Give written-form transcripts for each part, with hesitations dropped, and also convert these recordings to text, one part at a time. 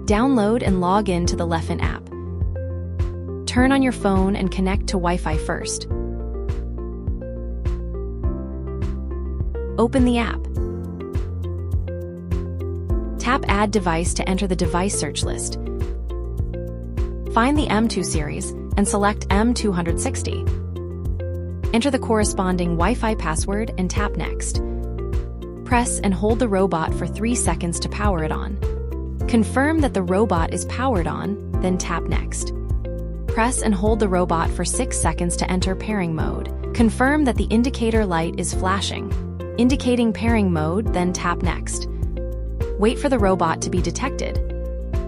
Download and log in to the Lefant app. Turn on your phone and connect to Wi-Fi first. Open the app. Tap Add Device to enter the device search list. Find the M2 series and select M260. Enter the corresponding Wi-Fi password and tap Next. Press and hold the robot for 3 seconds to power it on. Confirm that the robot is powered on, then tap Next. Press and hold the robot for 6 seconds to enter pairing mode. Confirm that the indicator light is flashing, indicating pairing mode, then tap Next. Wait for the robot to be detected.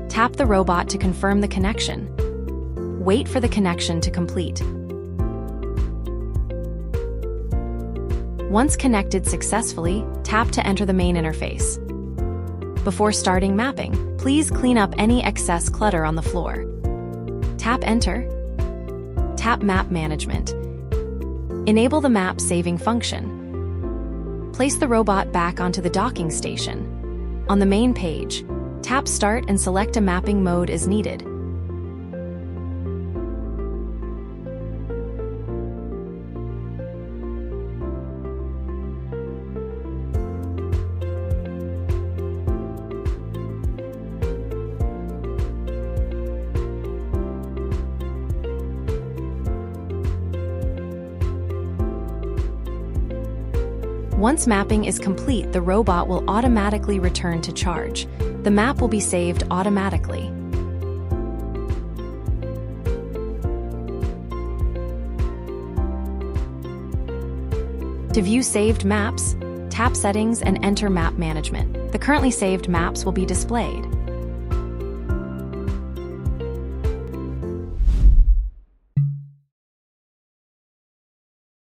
Tap the robot to confirm the connection. Wait for the connection to complete. Once connected successfully, tap to enter the main interface. Before starting mapping, please clean up any excess clutter on the floor. Tap Enter. Tap Map Management. Enable the map saving function. Place the robot back onto the docking station. On the main page, tap Start and select a mapping mode as needed. Once mapping is complete, the robot will automatically return to charge. The map will be saved automatically. To view saved maps, tap Settings and enter Map Management. The currently saved maps will be displayed.